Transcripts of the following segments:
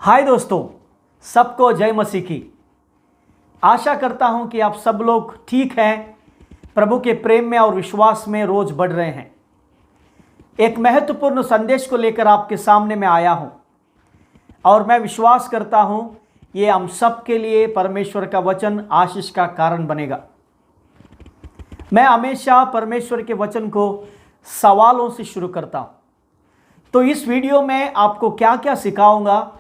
हाय दोस्तों, सबको जय मसीह की। आशा करता हूं कि आप सब लोग ठीक हैं, प्रभु के प्रेम में और विश्वास में रोज बढ़ रहे हैं। एक महत्वपूर्ण संदेश को लेकर आपके सामने मैं आया हूं और मैं विश्वास करता हूं ये हम सब के लिए परमेश्वर का वचन आशीष का कारण बनेगा। मैं हमेशा परमेश्वर के वचन को सवालों से शुरू करता हूं, तो इस वीडियो में आपको क्या क्या सिखाऊंगा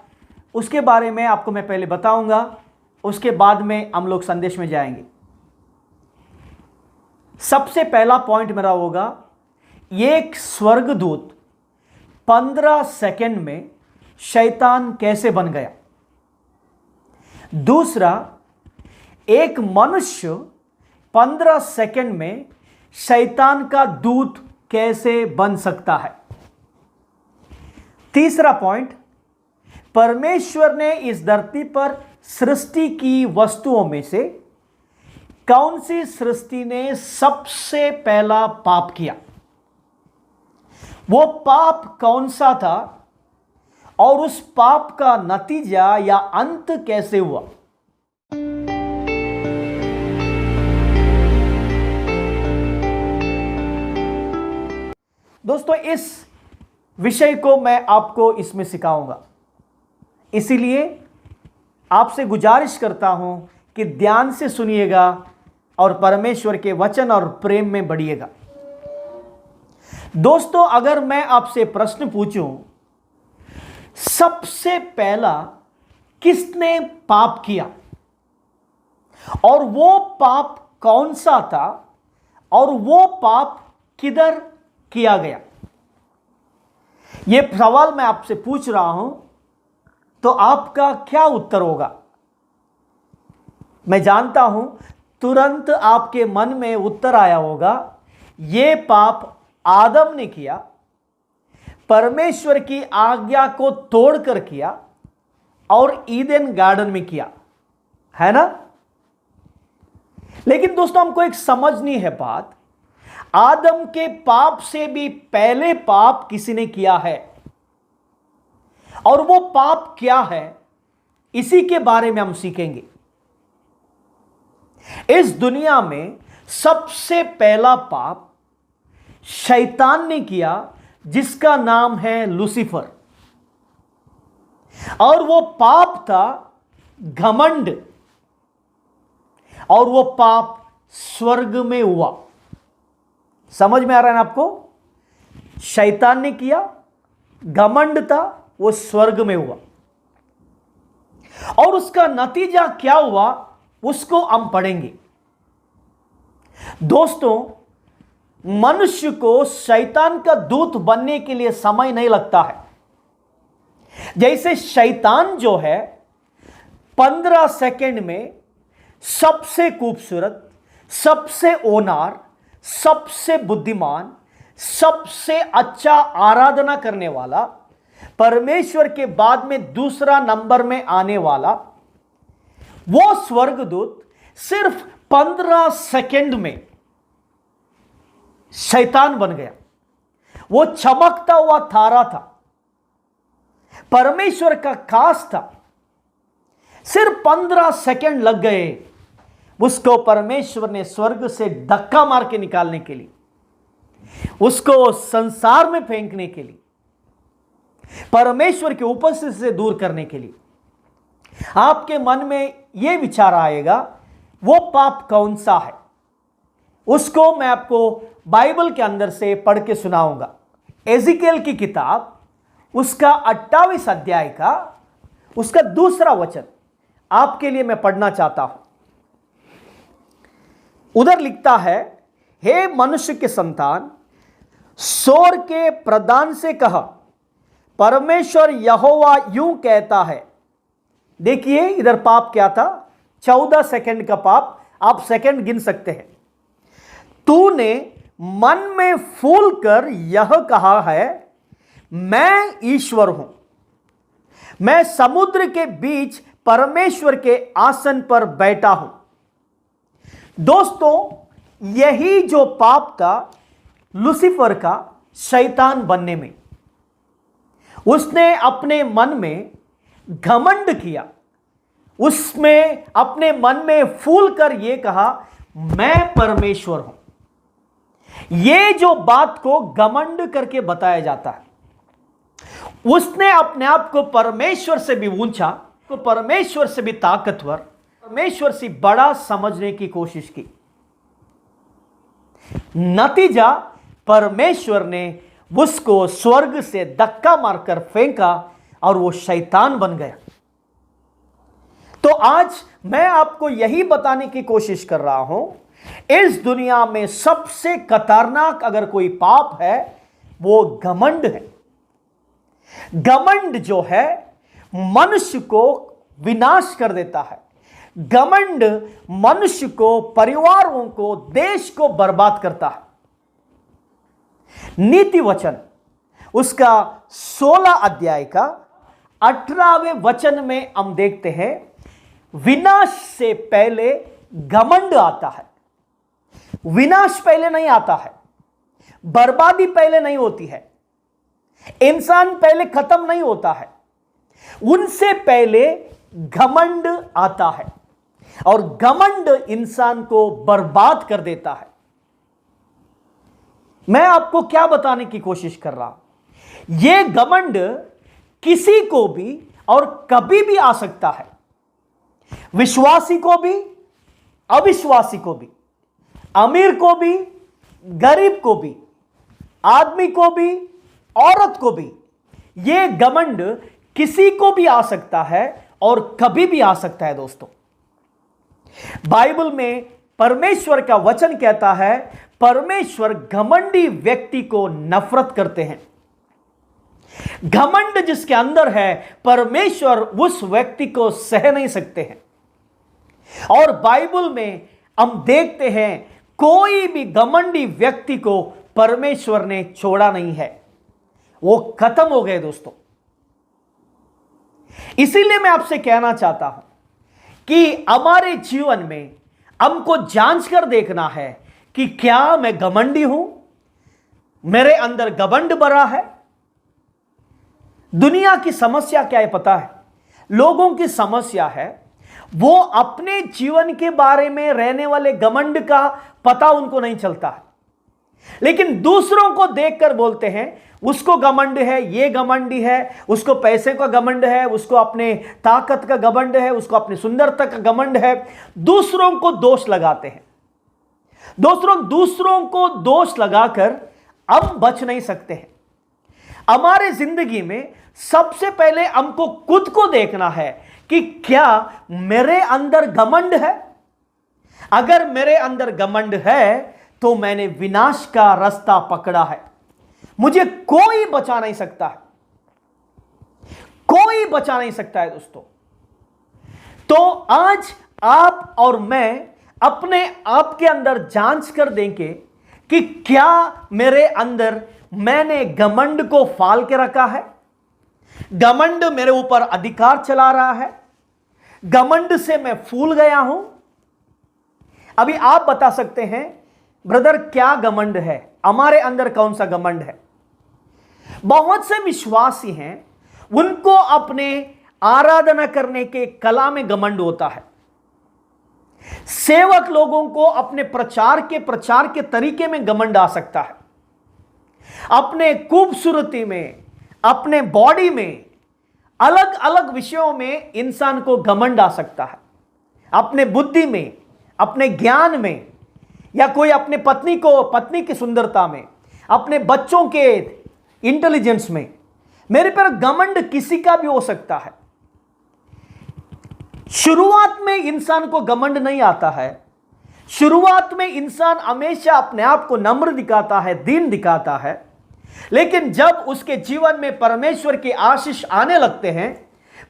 उसके बारे में आपको मैं पहले बताऊंगा, उसके बाद में हम लोग संदेश में जाएंगे। सबसे पहला पॉइंट मेरा होगा, एक स्वर्गदूत 15 सेकंड में शैतान कैसे बन गया। दूसरा, एक मनुष्य 15 सेकंड में शैतान का दूत कैसे बन सकता है। तीसरा पॉइंट, परमेश्वर ने इस धरती पर सृष्टि की वस्तुओं में से कौन सी सृष्टि ने सबसे पहला पाप किया, वो पाप कौन सा था और उस पाप का नतीजा या अंत कैसे हुआ। दोस्तों, इस विषय को मैं आपको इसमें सिखाऊंगा, इसीलिए आपसे गुजारिश करता हूं कि ध्यान से सुनिएगा और परमेश्वर के वचन और प्रेम में बढ़िएगा। दोस्तों, अगर मैं आपसे प्रश्न पूछूं, सबसे पहला किसने पाप किया और वो पाप कौन सा था और वो पाप किधर किया गया, यह सवाल मैं आपसे पूछ रहा हूं, तो आपका क्या उत्तर होगा। मैं जानता हूं तुरंत आपके मन में उत्तर आया होगा, यह पाप आदम ने किया, परमेश्वर की आज्ञा को तोड़कर किया और ईदेन गार्डन में किया, है ना। लेकिन दोस्तों, हमको एक समझनी है बात, आदम के पाप से भी पहले पाप किसी ने किया है और वो पाप क्या है, इसी के बारे में हम सीखेंगे। इस दुनिया में सबसे पहला पाप शैतान ने किया, जिसका नाम है लूसीफर, और वो पाप था घमंड, और वो पाप स्वर्ग में हुआ। समझ में आ रहा है ना आपको। शैतान ने किया, घमंड था, वो स्वर्ग में हुआ, और उसका नतीजा क्या हुआ उसको हम पढ़ेंगे। दोस्तों, मनुष्य को शैतान का दूत बनने के लिए समय नहीं लगता है। जैसे शैतान जो है 15 सेकंड में सबसे खूबसूरत, सबसे ओनार, सबसे बुद्धिमान, सबसे अच्छा आराधना करने वाला, परमेश्वर के बाद में दूसरा नंबर में आने वाला वो स्वर्गदूत सिर्फ 15 सेकंड में शैतान बन गया। वो चमकता हुआ तारा था, परमेश्वर का खास था। सिर्फ 15 सेकंड लग गए उसको परमेश्वर ने स्वर्ग से धक्का मार के निकालने के लिए, उसको संसार में फेंकने के लिए, परमेश्वर के उपस्थिति से दूर करने के लिए। आपके मन में यह विचार आएगा, वो पाप कौन सा है, उसको मैं आपको बाइबल के अंदर से पढ़ के सुनाऊंगा। एजिकेल की किताब, उसका 28 अध्याय का उसका दूसरा वचन आपके लिए मैं पढ़ना चाहता हूं। उधर लिखता है, हे मनुष्य के संतान, सोर के प्रधान से कहा, परमेश्वर यहोवा यूं कहता है। देखिए इधर पाप क्या था, 14 सेकंड का पाप, आप सेकंड गिन सकते हैं। तूने मन में फूल कर यह कहा है, मैं ईश्वर हूं, मैं समुद्र के बीच परमेश्वर के आसन पर बैठा हूं। दोस्तों, यही जो पाप था लूसीफर का शैतान बनने में, उसने अपने मन में घमंड किया, उसमें अपने मन में फूल कर यह कहा मैं परमेश्वर हूं। यह जो बात को घमंड करके बताया जाता है, उसने अपने आप को परमेश्वर से भी ऊंचा, को परमेश्वर से भी ताकतवर, परमेश्वर से बड़ा समझने की कोशिश की। नतीजा परमेश्वर ने उसको स्वर्ग से धक्का मारकर फेंका और वो शैतान बन गया। तो आज मैं आपको यही बताने की कोशिश कर रहा हूं, इस दुनिया में सबसे खतरनाक अगर कोई पाप है वो घमंड है। घमंड जो है मनुष्य को विनाश कर देता है। घमंड मनुष्य को, परिवारों को, देश को बर्बाद करता है। नीति वचन उसका 16 अध्याय का 18वें वचन में हम देखते हैं, विनाश से पहले घमंड आता है। विनाश पहले नहीं आता है, बर्बादी पहले नहीं होती है, इंसान पहले खत्म नहीं होता है, उनसे पहले घमंड आता है और घमंड इंसान को बर्बाद कर देता है। मैं आपको क्या बताने की कोशिश कर रहा हूं, यह घमंड किसी को भी और कभी भी आ सकता है, विश्वासी को भी, अविश्वासी को भी, अमीर को भी, गरीब को भी, आदमी को भी, औरत को भी। यह घमंड किसी को भी आ सकता है और कभी भी आ सकता है। दोस्तों, बाइबल में परमेश्वर का वचन कहता है, परमेश्वर घमंडी व्यक्ति को नफरत करते हैं। घमंड जिसके अंदर है, परमेश्वर उस व्यक्ति को सह नहीं सकते हैं। और बाइबल में हम देखते हैं कोई भी घमंडी व्यक्ति को परमेश्वर ने छोड़ा नहीं है, वो खत्म हो गए। दोस्तों, इसीलिए मैं आपसे कहना चाहता हूं कि हमारे जीवन में हमको जांच कर देखना है कि क्या मैं घमंडी हूं, मेरे अंदर घमंड भरा है। दुनिया की समस्या क्या है पता है? लोगों की समस्या है वो अपने जीवन के बारे में रहने वाले घमंड का पता उनको नहीं चलता है, लेकिन दूसरों को देखकर बोलते हैं उसको घमंड है, ये घमंडी है, उसको पैसे का घमंड है, उसको अपने ताकत का घमंड है, उसको अपनी सुंदरता का घमंड है। दूसरों को दोष लगाते हैं। दूसरों को दोष लगाकर हम बच नहीं सकते हैं। हमारे जिंदगी में सबसे पहले हमको खुद को देखना है कि क्या मेरे अंदर घमंड है। अगर मेरे अंदर घमंड है तो मैंने विनाश का रास्ता पकड़ा है, मुझे कोई बचा नहीं सकता है, कोई बचा नहीं सकता है। दोस्तों, तो आज आप और मैं अपने आप के अंदर जांच कर देंगे कि क्या मेरे अंदर मैंने घमंड को फाल के रखा है, घमंड मेरे ऊपर अधिकार चला रहा है, घमंड से मैं फूल गया हूं। अभी आप बता सकते हैं ब्रदर क्या घमंड है, हमारे अंदर कौन सा घमंड है? बहुत से विश्वासी हैं, उनको अपने आराधना करने के कला में घमंड होता है। सेवक लोगों को अपने प्रचार के तरीके में घमंड आ सकता है। अपने खूबसूरती में, अपने बॉडी में, अलग अलग विषयों में इंसान को घमंड आ सकता है। अपने बुद्धि में, अपने ज्ञान में, या कोई अपने पत्नी की सुंदरता में, अपने बच्चों के इंटेलिजेंस में। मेरे पर घमंड किसी का भी हो सकता है। शुरुआत में इंसान को घमंड नहीं आता है। शुरुआत में इंसान हमेशा अपने आप को नम्र दिखाता है, दीन दिखाता है, लेकिन जब उसके जीवन में परमेश्वर की आशीष आने लगते हैं,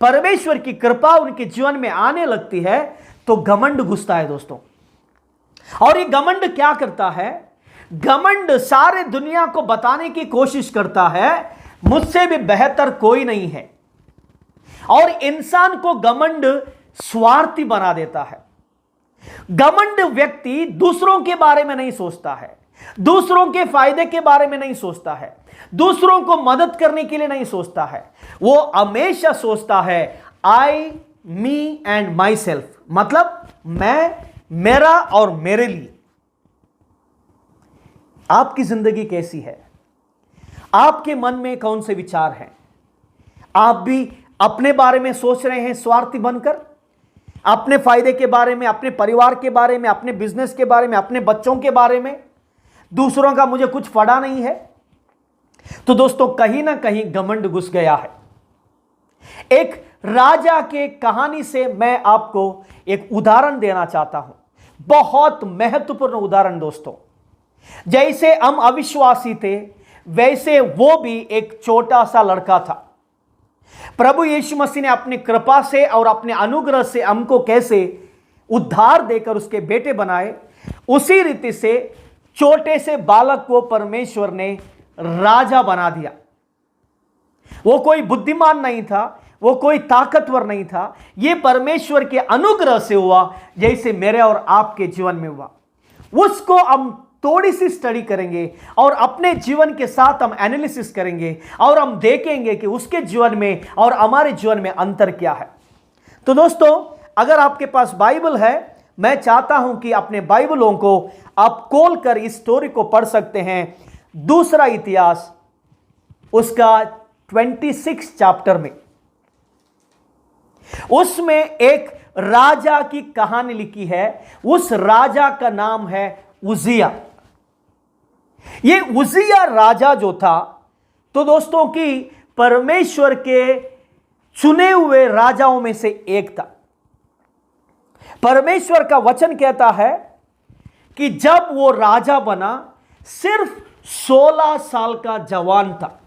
परमेश्वर की कृपा उनके जीवन में आने लगती है, तो घमंड घुसता है। दोस्तों, और ये घमंड क्या करता है? घमंड सारे दुनिया को बताने की कोशिश करता है मुझसे भी बेहतर कोई नहीं है, और इंसान को घमंड स्वार्थी बना देता है। घमंड व्यक्ति दूसरों के बारे में नहीं सोचता है, दूसरों के फायदे के बारे में नहीं सोचता है, दूसरों को मदद करने के लिए नहीं सोचता है। वो हमेशा सोचता है आई, मी एंड माई सेल्फ, मतलब मैं, मेरा और मेरे लिए। आपकी जिंदगी कैसी है? आपके मन में कौन से विचार हैं? आप भी अपने बारे में सोच रहे हैं स्वार्थी बनकर, अपने फायदे के बारे में, अपने परिवार के बारे में, अपने बिजनेस के बारे में, अपने बच्चों के बारे में, दूसरों का मुझे कुछ पड़ा नहीं है। तो दोस्तों, कहीं ना कहीं घमंड घुस गया है। एक राजा के कहानी से मैं आपको एक उदाहरण देना चाहता हूं, बहुत महत्वपूर्ण उदाहरण दोस्तों। जैसे हम अविश्वासी थे, वैसे वो भी एक छोटा सा लड़का था। प्रभु यीशु मसीह ने अपनी कृपा से और अपने अनुग्रह से हमको कैसे उद्धार देकर उसके बेटे बनाए, उसी रीति से छोटे से बालक को परमेश्वर ने राजा बना दिया। वो कोई बुद्धिमान नहीं था, वो कोई ताकतवर नहीं था, ये परमेश्वर के अनुग्रह से हुआ, जैसे मेरे और आपके जीवन में हुआ। उसको हम थोड़ी सी स्टडी करेंगे और अपने जीवन के साथ हम एनालिसिस करेंगे और हम देखेंगे कि उसके जीवन में और हमारे जीवन में अंतर क्या है। तो दोस्तों, अगर आपके पास बाइबल है, मैं चाहता हूं कि अपने बाइबलों को आप खोल कर इस स्टोरी को पढ़ सकते हैं। दूसरा इतिहास उसका 26 चैप्टर में, उसमें एक राजा की कहानी लिखी है। उस राजा का नाम है उजिया। ये उजिया राजा जो था, तो दोस्तों की परमेश्वर के चुने हुए राजाओं में से एक था। परमेश्वर का वचन कहता है कि जब वो राजा बना, सिर्फ 16 साल का जवान था।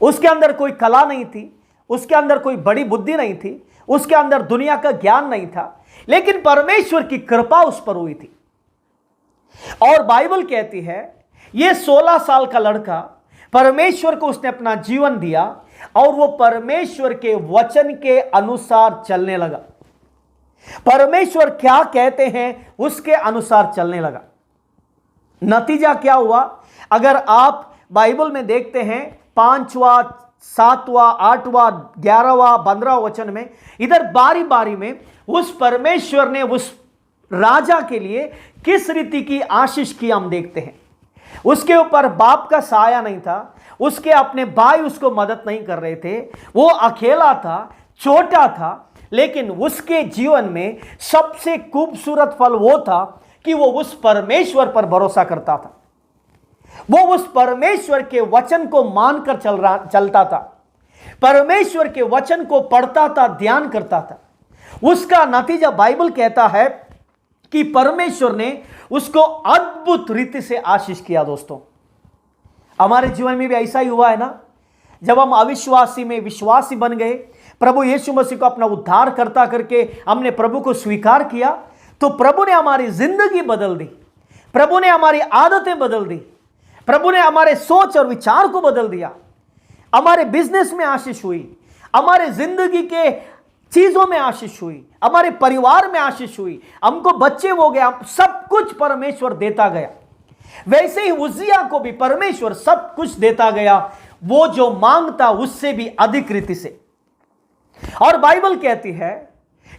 उसके अंदर कोई कला नहीं थी, उसके अंदर कोई बड़ी बुद्धि नहीं थी, उसके अंदर दुनिया का ज्ञान नहीं था, लेकिन परमेश्वर की कृपा उस पर हुई थी। और बाइबल कहती है यह 16 साल का लड़का, परमेश्वर को उसने अपना जीवन दिया और वो परमेश्वर के वचन के अनुसार चलने लगा। परमेश्वर क्या कहते हैं उसके अनुसार चलने लगा। नतीजा क्या हुआ? अगर आप बाइबल में देखते हैं 5वां, 7वां, 8वां, 11वां, 15वां वचन में, इधर बारी बारी में उस परमेश्वर ने उस राजा के लिए किस रीति की आशीष की हम देखते हैं। उसके ऊपर बाप का साया नहीं था, उसके अपने भाई उसको मदद नहीं कर रहे थे, वो अकेला था, छोटा था, लेकिन उसके जीवन में सबसे खूबसूरत फल वो था कि वो उस परमेश्वर पर भरोसा करता था। वो उस परमेश्वर के वचन को मानकर चलता था, परमेश्वर के वचन को पढ़ता था, ध्यान करता था। उसका नतीजा बाइबल कहता है कि परमेश्वर ने उसको अद्भुत रीति से आशीष किया। दोस्तों, हमारे जीवन में भी ऐसा ही हुआ है ना। जब हम अविश्वासी में विश्वासी बन गए, प्रभु यीशु मसीह को अपना उद्धार करता करके हमने प्रभु को स्वीकार किया, तो प्रभु ने हमारी जिंदगी बदल दी, प्रभु ने हमारी आदतें बदल दी, प्रभु ने हमारे सोच और विचार को बदल दिया। हमारे बिजनेस में आशीष हुई, हमारे जिंदगी के चीजों में आशीष हुई, हमारे परिवार में आशीष हुई, हमको बच्चे हो गए, सब कुछ परमेश्वर देता गया। वैसे ही उजिया को भी परमेश्वर सब कुछ देता गया, वो जो मांगता उससे भी अधिक रीति से। और बाइबल कहती है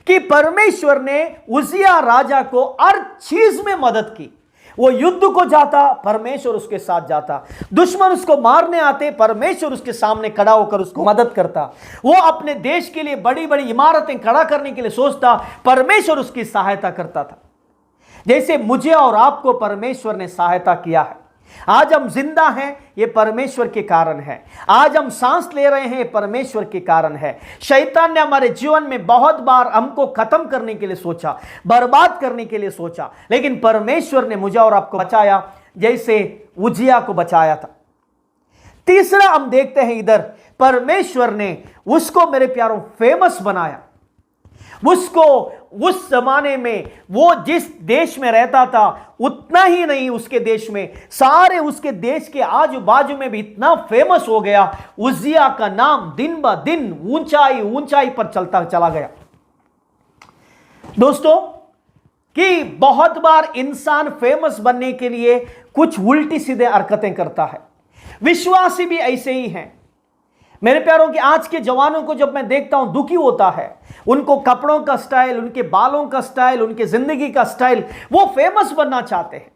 कि परमेश्वर ने उजिया राजा को हर चीज में मदद की। वो युद्ध को जाता, परमेश्वर उसके साथ जाता, दुश्मन उसको मारने आते, परमेश्वर उसके सामने खड़ा होकर उसको मदद करता। वो अपने देश के लिए बड़ी बड़ी इमारतें खड़ा करने के लिए सोचता, परमेश्वर उसकी सहायता करता था। जैसे मुझे और आपको परमेश्वर ने सहायता किया है। आज हम जिंदा हैं, ये परमेश्वर के कारण है। आज हम सांस ले रहे हैं, ये परमेश्वर के कारण है। शैतान ने हमारे जीवन में बहुत बार हमको खत्म करने के लिए सोचा, बर्बाद करने के लिए सोचा, लेकिन परमेश्वर ने मुझे और आपको बचाया, जैसे उजिया को बचाया था। तीसरा हम देखते हैं, इधर परमेश्वर ने उसको, मेरे प्यारों, फेमस बनाया। उसको उस जमाने में वो जिस देश में रहता था उतना ही नहीं, उसके देश में, सारे उसके देश के आजू बाजू में भी इतना फेमस हो गया। उजिया का नाम दिन ब दिन ऊंचाई ऊंचाई पर चलता चला गया। दोस्तों, कि बहुत बार इंसान फेमस बनने के लिए कुछ उल्टी सीधे हरकतें करता है। विश्वासी भी ऐसे ही हैं। मेरे प्यारों के आज के जवानों को जब मैं देखता हूं दुखी होता है। उनको कपड़ों का स्टाइल, उनके बालों का स्टाइल, उनके जिंदगी का स्टाइल, वो फेमस बनना चाहते हैं।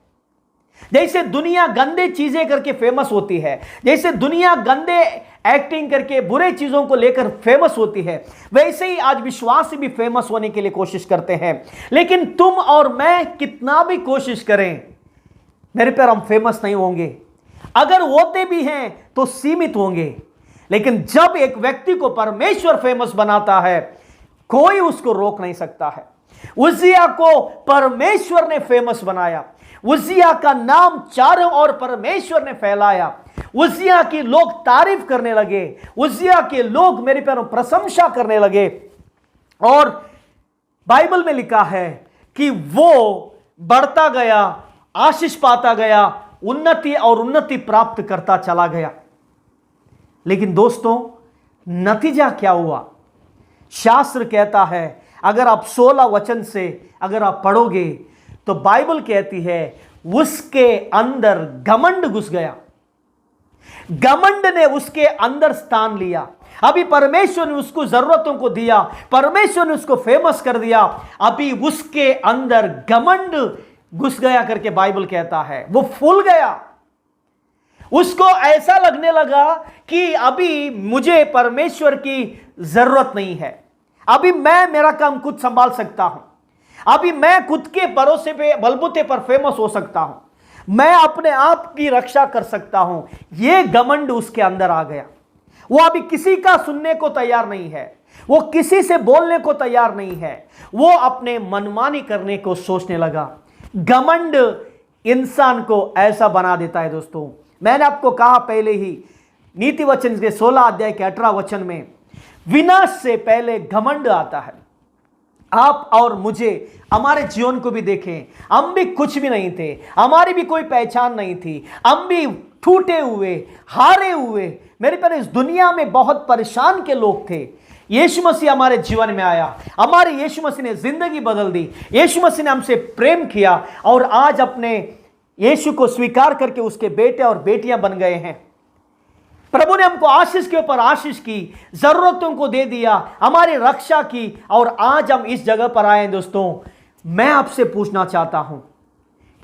जैसे दुनिया गंदे चीजें करके फेमस होती है, जैसे दुनिया गंदे एक्टिंग करके बुरे चीजों को लेकर फेमस होती है, वैसे ही आज विश्वासी भी फेमस होने के लिए कोशिश करते हैं। लेकिन तुम और मैं कितना भी कोशिश करें मेरे प्यार, हम फेमस नहीं होंगे। अगर होते भी हैं तो सीमित होंगे। लेकिन जब एक व्यक्ति को परमेश्वर फेमस बनाता है, कोई उसको रोक नहीं सकता है। उज्जिया को परमेश्वर ने फेमस बनाया। उज्जिया का नाम चारों ओर परमेश्वर ने फैलाया। उज्जिया की लोग तारीफ करने लगे, उज्जिया के लोग मेरे प्यारों प्रशंसा करने लगे। और बाइबल में लिखा है कि वो बढ़ता गया, आशीष पाता गया, उन्नति और उन्नति प्राप्त करता चला गया। लेकिन दोस्तों, नतीजा क्या हुआ? शास्त्र कहता है, अगर आप 16 वचन से अगर आप पढ़ोगे तो बाइबल कहती है उसके अंदर घमंड घुस गया। घमंड ने उसके अंदर स्थान लिया। अभी परमेश्वर ने उसको जरूरतों को दिया, परमेश्वर ने उसको फेमस कर दिया, अभी उसके अंदर घमंड घुस गया करके बाइबल कहता है। वो फूल गया। उसको ऐसा लगने लगा कि अभी मुझे परमेश्वर की जरूरत नहीं है, अभी मैं मेरा काम खुद संभाल सकता हूं, अभी मैं खुद के भरोसे पे बलबूते पर फेमस हो सकता हूं, मैं अपने आप की रक्षा कर सकता हूं। यह घमंड उसके अंदर आ गया। वो अभी किसी का सुनने को तैयार नहीं है, वो किसी से बोलने को तैयार नहीं है, वो अपने मनमानी करने को सोचने लगा। घमंड इंसान को ऐसा बना देता है। दोस्तों, मैंने आपको कहा पहले ही, नीति वचन के 16 अध्याय के 18 वचन में, विनाश से पहले घमंड आता है। आप और मुझे, हमारे जीवन को भी देखें, हम भी कुछ भी नहीं थे, हमारी भी कोई पहचान नहीं थी, हम भी टूटे हुए, हारे हुए, मेरे पर इस दुनिया में बहुत परेशान के लोग थे। यीशु मसीह हमारे जीवन में आया, हमारे यीशु मसीह ने जिंदगी बदल दी, यीशु मसीह ने हमसे प्रेम किया और आज अपने यीशु को स्वीकार करके उसके बेटे और बेटियां बन गए हैं। प्रभु ने हमको आशीष के ऊपर आशीष की, जरूरतों को दे दिया, हमारी रक्षा की, और आज हम इस जगह पर आए हैं। दोस्तों, मैं आपसे पूछना चाहता हूं,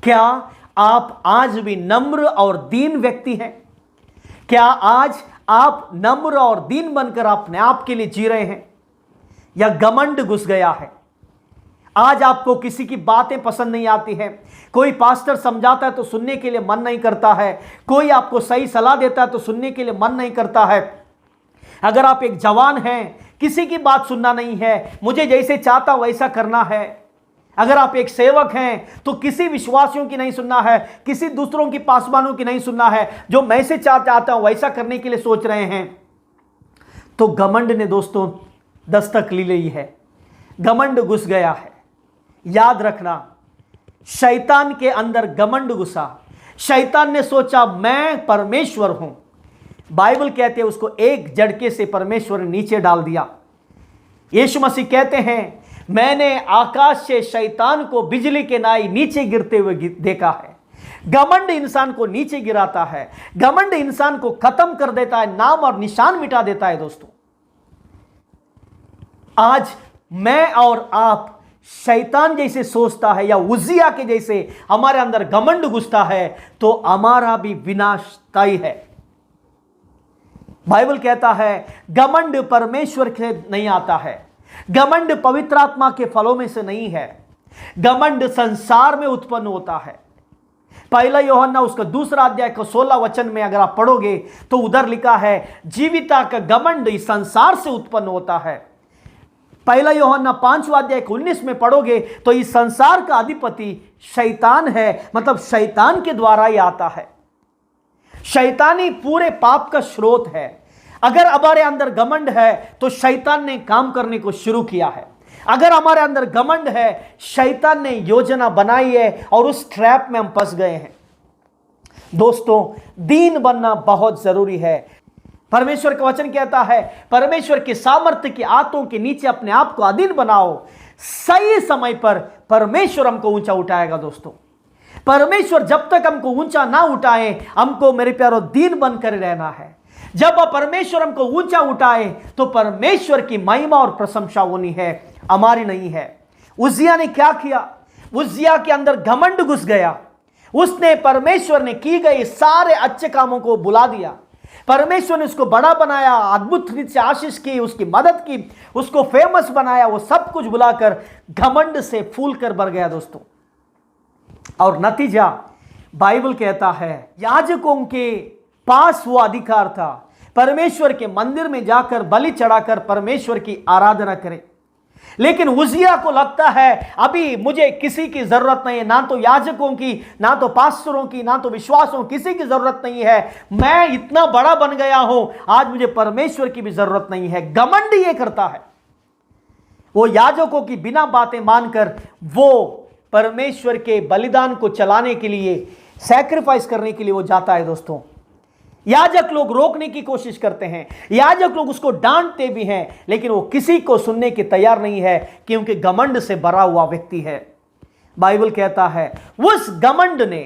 क्या आप आज भी नम्र और दीन व्यक्ति हैं? क्या आज आप नम्र और दीन बनकर अपने आप के लिए जी रहे हैं, या घमंड घुस गया है? आज आपको किसी की बातें पसंद नहीं आती हैं, कोई पास्टर समझाता है तो सुनने के लिए मन नहीं करता है, कोई आपको सही सलाह देता है तो सुनने के लिए मन नहीं करता है। अगर आप एक जवान हैं, किसी की बात सुनना नहीं है, मुझे जैसे चाहता वैसा करना है। अगर आप एक सेवक हैं तो किसी विश्वासियों की नहीं सुनना है, किसी दूसरों की पासवानों की नहीं सुनना है, जो मैं से चाहता हूं वैसा करने के लिए सोच रहे हैं, तो घमंड ने दोस्तों दस्तक ली ली है, घमंड घुस गया है। याद रखना, शैतान के अंदर घमंड घुसा। शैतान ने सोचा मैं परमेश्वर हूं। बाइबल कहते हैं उसको एक झटके से परमेश्वर ने नीचे डाल दिया। यीशु मसीह कहते हैं मैंने आकाश से शैतान को बिजली के नाई नीचे गिरते हुए देखा है। घमंड इंसान को नीचे गिराता है, घमंड इंसान को खत्म कर देता है, नाम और निशान मिटा देता है। दोस्तों, आज मैं और आप शैतान जैसे सोचता है या उज्जिया के जैसे हमारे अंदर घमंड घुसता है तो हमारा भी विनाश तय है। बाइबल कहता है घमंड परमेश्वर से नहीं आता है, घमंड पवित्र आत्मा के फलों में से नहीं है, घमंड संसार में उत्पन्न होता है। पहला यूहन्ना उसका 2 अध्याय का 16 वचन में अगर आप पढ़ोगे तो उधर लिखा है जीविता का घमंड इस संसार से उत्पन्न होता है। पहला यूहन्ना 5 अध्याय 19 में पढ़ोगे तो इस संसार का अधिपति शैतान है, मतलब शैतान के द्वारा ही आता है। शैतानी पूरे पाप का स्रोत है। अगर हमारे अंदर घमंड है तो शैतान ने काम करने को शुरू किया है। अगर हमारे अंदर घमंड है, शैतान ने योजना बनाई है और उस ट्रैप में हम फंस गए हैं। दोस्तों, दीन बनना बहुत जरूरी है। परमेश्वर का वचन कहता है परमेश्वर के सामर्थ्य के हाथों के नीचे अपने आप को अधीन बनाओ, सही समय पर परमेश्वर हमको ऊंचा उठाएगा। दोस्तों, परमेश्वर जब तक हमको ऊंचा ना उठाए, हमको मेरे प्यारो दीन बनकर रहना है। जब परमेश्वर हमको ऊंचा उठाए तो परमेश्वर की महिमा और प्रशंसा होनी है, हमारी नहीं है। उज्जिया ने क्या किया? उज्जिया के अंदर घमंड घुस गया। उसने परमेश्वर ने की गई सारे अच्छे कामों को बुला दिया। परमेश्वर ने उसको बड़ा बनाया, अद्भुत रीति से आशीष की, उसकी मदद की, उसको फेमस बनाया। वो सब कुछ बुलाकर घमंड से फूल कर भर गया दोस्तों। और नतीजा बाइबल कहता है, याजकों के पास वो अधिकार था परमेश्वर के मंदिर में जाकर बलि चढ़ाकर परमेश्वर की आराधना करें। लेकिन उज्जिया को लगता है अभी मुझे किसी की जरूरत नहीं है, ना तो याजकों की, ना तो पास्टरों की, ना तो विश्वासों, किसी की जरूरत नहीं है। मैं इतना बड़ा बन गया हूं, आज मुझे परमेश्वर की भी जरूरत नहीं है। घमंड ये करता है। वो याजकों की बिना बातें मानकर वो परमेश्वर के बलिदान को चलाने के लिए, सैक्रिफाइस करने के लिए वो जाता है दोस्तों। याजक लोग रोकने की कोशिश करते हैं, याजक लोग उसको डांटते भी हैं, लेकिन वो किसी को सुनने के तैयार नहीं है, क्योंकि घमंड से भरा हुआ व्यक्ति है। बाइबल कहता है उस घमंड ने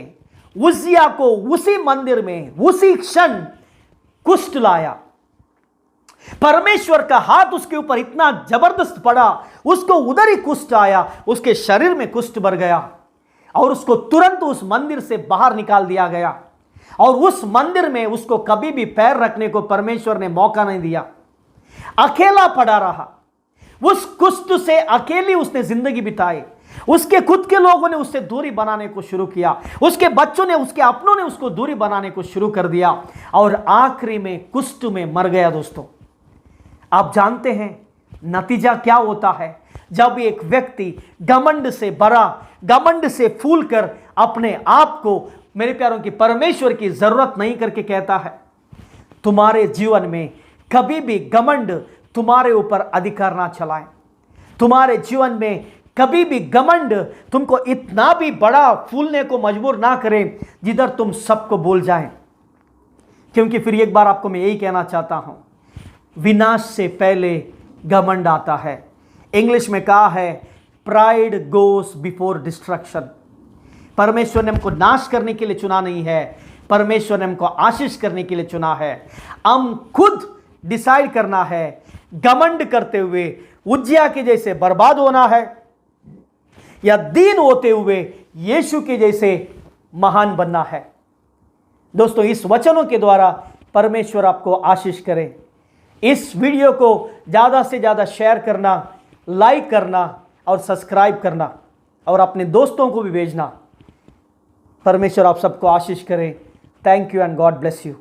उज्जिया को उसी मंदिर में उसी क्षण कुष्ठ लाया। परमेश्वर का हाथ उसके ऊपर इतना जबरदस्त पड़ा, उसको उधर ही कुष्ठ आया, उसके शरीर में कुष्ठ भर गया और उसको तुरंत उस मंदिर से बाहर निकाल दिया गया। और उस मंदिर में उसको कभी भी पैर रखने को परमेश्वर ने मौका नहीं दिया। अकेला पड़ा रहा। उस कुष्ठ से अकेली उसने जिंदगी बिताई। उसके खुद के लोगों ने उससे दूरी बनाने को शुरू किया, उसके बच्चों ने, उसके अपनों ने उसको दूरी बनाने को शुरू कर दिया और आखिरी में कुष्ठ में मर गया दोस्तों। आप जानते हैं नतीजा क्या होता है? जब एक व्यक्ति घमंड से भरा, घमंड से फूल कर अपने आप को, मेरे प्यारों की, परमेश्वर की जरूरत नहीं करके कहता है, तुम्हारे जीवन में कभी भी घमंड तुम्हारे ऊपर अधिकार ना चलाए। तुम्हारे जीवन में कभी भी घमंड तुमको इतना भी बड़ा फूलने को मजबूर ना करें जिधर तुम सबको भूल जाएं। क्योंकि फिर एक बार आपको मैं यही कहना चाहता हूं, विनाश से पहले घमंड आता है। इंग्लिश में कहा है प्राइड गोस बिफोर डिस्ट्रक्शन। परमेश्वर ने हमको नाश करने के लिए चुना नहीं है, परमेश्वर ने हमको आशीष करने के लिए चुना है। हम खुद डिसाइड करना है, घमंड करते हुए उज्जिया के जैसे बर्बाद होना है या दीन होते हुए यीशु के जैसे महान बनना है। दोस्तों, इस वचनों के द्वारा परमेश्वर आपको आशीष करे। इस वीडियो को ज़्यादा से ज़्यादा शेयर करना, लाइक करना और सब्सक्राइब करना और अपने दोस्तों को भी भेजना। परमेश्वर आप सबको आशीष करे। Thank you and God bless you.